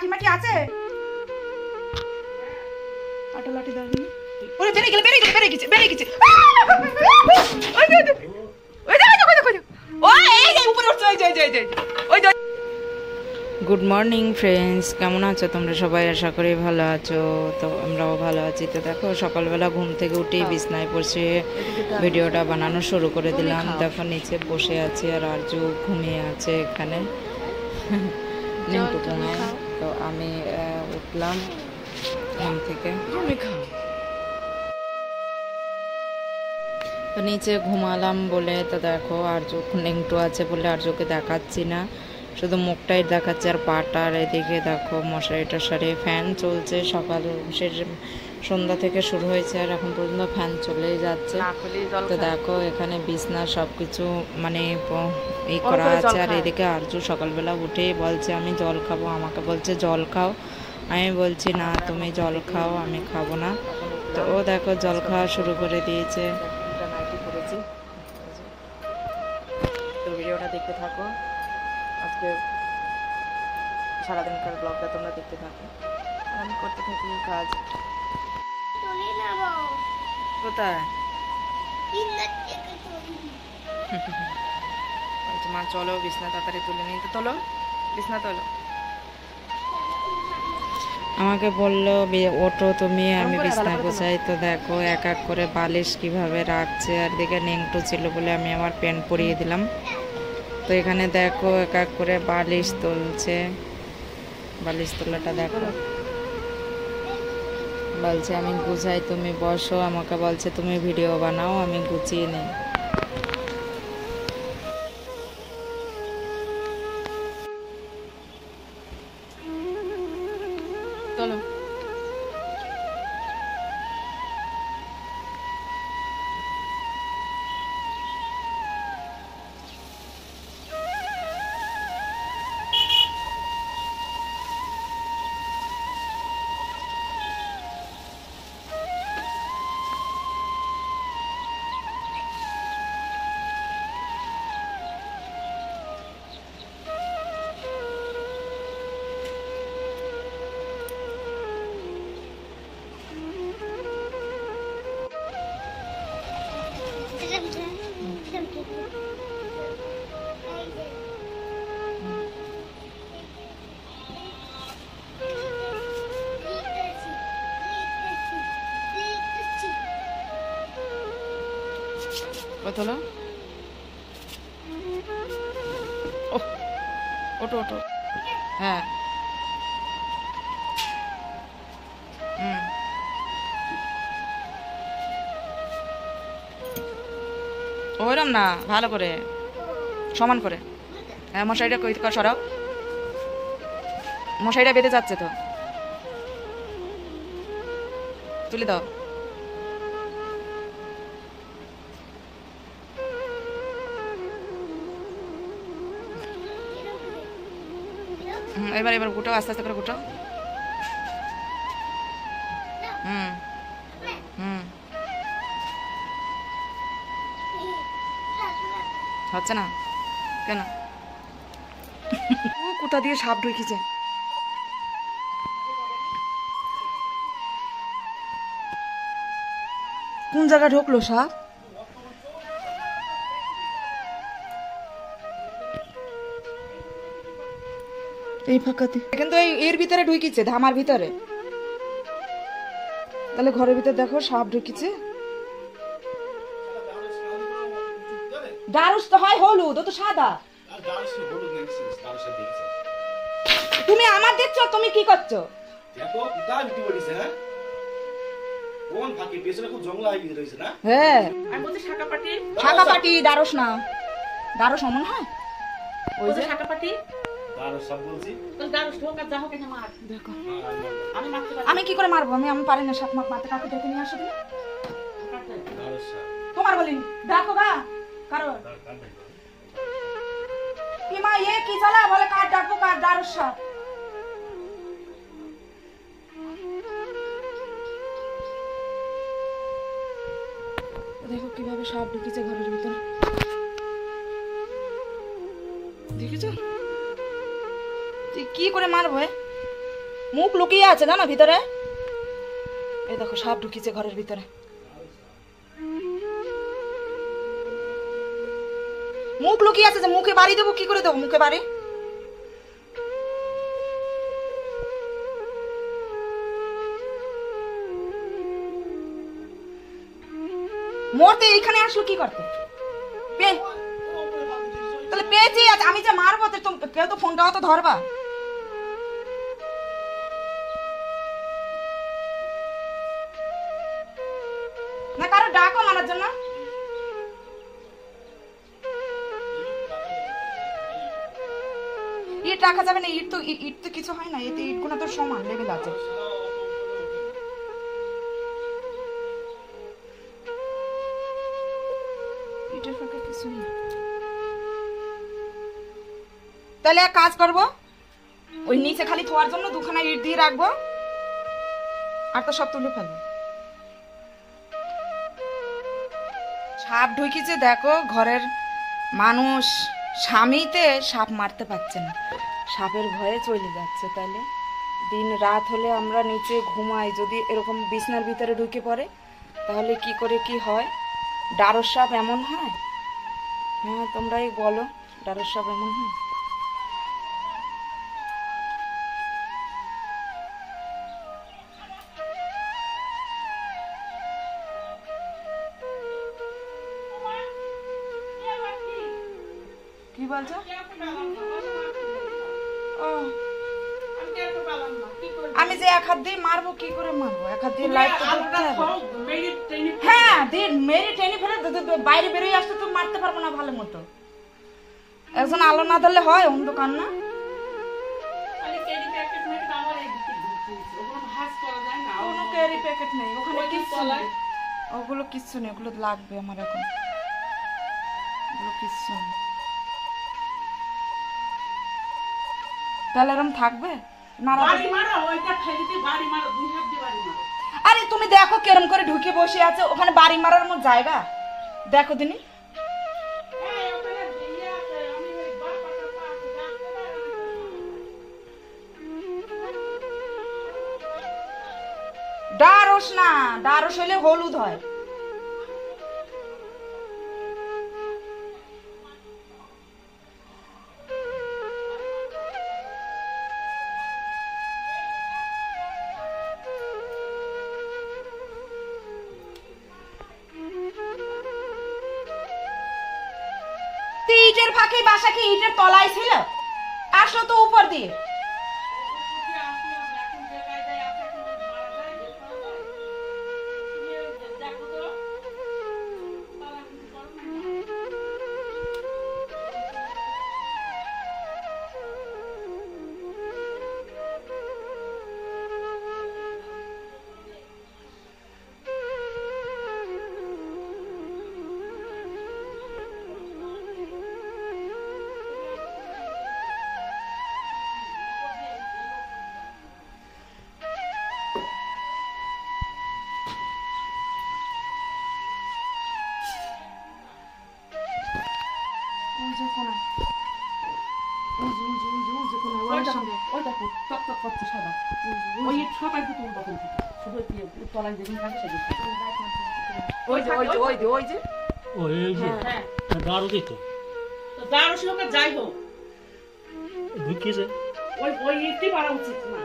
লাঠি মাটি আছে? আটা লাঠি দাও। ওরে বেরে গেছে। গুড মর্নিং ফ্রেন্ডস, কেমন আছো তোমরা সবাই? আশা করি ভালো আছো। তো আমরাও ভালো আছি। তো দেখো সকালবেলা ঘুম থেকে উঠে বিছনায় বসে ভিডিওটা বানানো শুরু করে দিলাম। দেখো নিচে বসে আছি আর আরজু ঘুমিয়ে আছে এখানে নিমটু ঘুমায়। তো আমি উঠলাম ঘুম থেকে, তো নিচে ঘুমালাম বলে। তো দেখো আরজু নেংটু আছে বলে আরজুকে দেখাচ্ছি না, শুধু মুখটাই দেখাচ্ছে আর পাটা। আর এদিকে দেখো মশারি টশারি ফ্যান চলছে, সকাল সন্ধ্যা থেকে শুরু হয়েছে আর এখন পর্যন্ত ফ্যান চলেই যাচ্ছে। তো দেখো এখানে বিছনা সবকিছু মানে এই করা আছে। আর এদিকে আরজু সকালবেলা উঠেই বলছে আমি জল খাবো, আমাকে বলছে জল খাও। আমি বলছি না তুমি জল খাও, আমি খাবো না। তো ও দেখো জল খাওয়া শুরু করে দিয়েছে। তো ভিডিওটা দেখতে থাকো, আজকে সারাদিনকার ব্লগটা তোমরা দেখতে থাকো আর আমি করতে থাকি কাজ। কোথায় মা চলো বিছনা তাড়াতাড়ি তুলে নিই। তো তোলো বিছনা তোলো। আমাকে বললো ওঠো তুমি, আমি বিছনা গোছাই। তো দেখো এক এক করে বালিশ কিভাবে রাখছে। আর দিকে নেংটু ছিল বলে আমি আমার প্যান্ট পরিয়ে দিলাম। তো এখানে দেখো এক এক করে বালিশ তুলছে। বালিশ তোলাটা দেখো, বলছে আমি গুছাই তুমি বসো। আমাকে বলছে তুমি ভিডিও বানাও, আমি গুছিয়ে নিই। চলো তোলো। ওটো ওটো, হ্যাঁ ওইরম না, ভালো করে সমান করে। হ্যাঁ মশারিটা কই সরাও, মশারিটা বেঁধে যাচ্ছে তো, তুলে দাও। এবার গুটাও, আস্তে আস্তে করে গুটাও। হচ্ছে না কেন? কোথা দিয়ে সাপ ঢুকেছে? কোন জায়গায় ঢুকলো সাপ? এই ফাঁকাতে কিন্তু এর ভিতরে ঢুকিছে, ধামার ভিতরে। তাহলে ঘরের ভিতরে দেখো সাপ ঢুকিছে। ডারুস তো হয় হলুদ, ও তো সাদা। তুমি আমার দেখছো, তুমি কি করছো? হ্যাঁ শাকাপাটি ডারুস না, ডারুস অমন হয় ওই যে শাকাপাটি। আমি কি করে মারবো? আমি পারি না সাপ মারতে। কাউকে ডেকে নিয়ে আসো তুমি। তোমার বলি ডাকো গা কারো কি মা ये কি জ্বালা বলে কার ডাকবো, কার দারুস সাপ। দেখো কিভাবে সাপ ঢুকেছে ঘরের ভিতর, দেখেছো? কি করে মারবো? মুখ লুকিয়ে আছে জানো ভিতরে। এই দেখো সাপ ঢুকিয়েছে ঘরের ভিতরে। মুখ লুকিয়ে আছে, যে মুখে বাড়ি দেবো কি করে দেবো মুখে বাড়ি? মরতে এইখানে আসলো কি করতে? তাহলে পেয়েছি, আমি যে মারবো কেউ তো ফোনটাও তো ধরবা না, কারো ডাকো মারার জন্য। ইট রাখা যাবে না, ইট তো কিছু হয় না, এতে ইট গুলো তো সমান লেভেল আছে। ইটের ফাঁকে কিছু নেই। তাহলে এক কাজ করবো, ওই নিচে খালি থোয়ার জন্য দুখানা ইট দিয়ে রাখবো, আর তো সব তুলে ফেলবো। সাপ ঢুকিছে দেখো ঘরের মানুষ, স্বামীতে সাপ মারতে পারছে না, সাপের ভয়ে চলে যাচ্ছে। তাহলে দিন রাত হলে আমরা নিচে ঘুমাই, যদি এরকম বিছনার ভিতরে ঢুকে পড়ে তাহলে কি করে কি হয়? ডারস সাপ এমন হয়? হ্যাঁ তোমরাই বলো, ডারস সাপ এমন হয়? কি বলছো? আমি যে এক হাত দিয়ে মারবো, কি করে মারবো? এক হাত দিয়ে লাইট তো ধরতে হবে। হ্যাঁ মেরে টেনে ফেলে বাইরে বেরিয়ে আসতে তো মারতে পারবো না ভালো মতো। একজন আলো না ধরলে হয়? অন্ধকার না? কোনো ক্যারি প্যাকেট নেই ওখানে, কিচ্ছু নেই, ওগুলো কিচ্ছু নেই, ওগুলো লাগবে আমার এখন, ওগুলো কিচ্ছু নেই। তাহলে এরকম থাকবে না? আরে তুমি দেখো কেরম করে ঢুকে বসে আছে, ওখানে বাড়ি মারার মতো জায়গা দেখো দিনি। ডারস না, ডারস হলে হলুদ হয়। ইটের ফাঁকে বাসা কি ইটের তলায় ছিল? আসলো তো উপর দিয়ে। যাই হোক ঢুকিয়েছে, ওই ইটটি মারা উচিত না।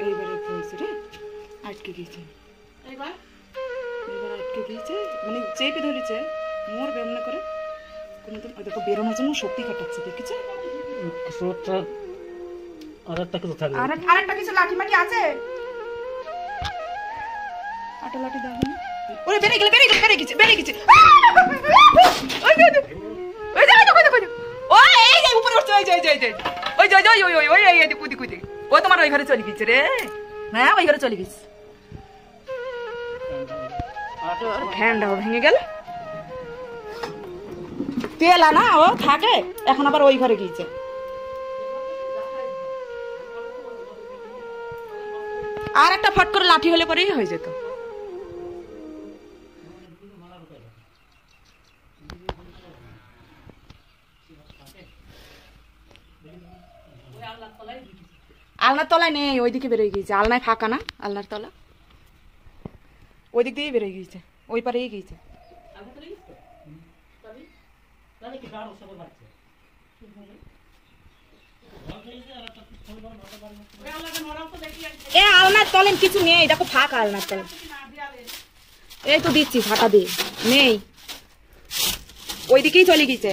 এইবারে হয়েছে রে, আটকে গিয়েছে, এবার আটকে গিয়েছে, মানে চেপে ধরেছে, মরবে এমন করে কোনোদিন। ওই দেখো বেরোনোর জন্য শক্তি কাটাচ্ছে, দেখেছে? আরেকটা কিছু লাঠি মাটি আছে, আটা লাঠি দাও না। ওরে বেরিয়ে গেছে, বেরিয়ে গেছে। উপরে উঠছে, ওই কুদি কুদি, ও তোমার ওই ঘরে চলে গেছে রে। হ্যাঁ ওই ঘরে চলে গেছে, ফ্যানটাও ভেঙে গেল। তেলা না ও থাকে, এখন আবার ওই ঘরে গিয়েছে। আর একটা ফট করে লাঠি হলে পরেই হয়ে যেত। আলনার তলায় নেই, ওইদিকে বেরোয় গিয়েছে। আলনায় ফাঁকা না, আলনার তলা ওই দিক দিয়েই বেরোয় গিয়েছে, ওই পারেই গিয়েছে। এ আলনার তলেন কিছু নেই, দেখো ফাঁকা আলনার তলে। এই তো দিচ্ছি ফাঁকা দিয়ে, নেই, ওইদিকেই চলে গেছে।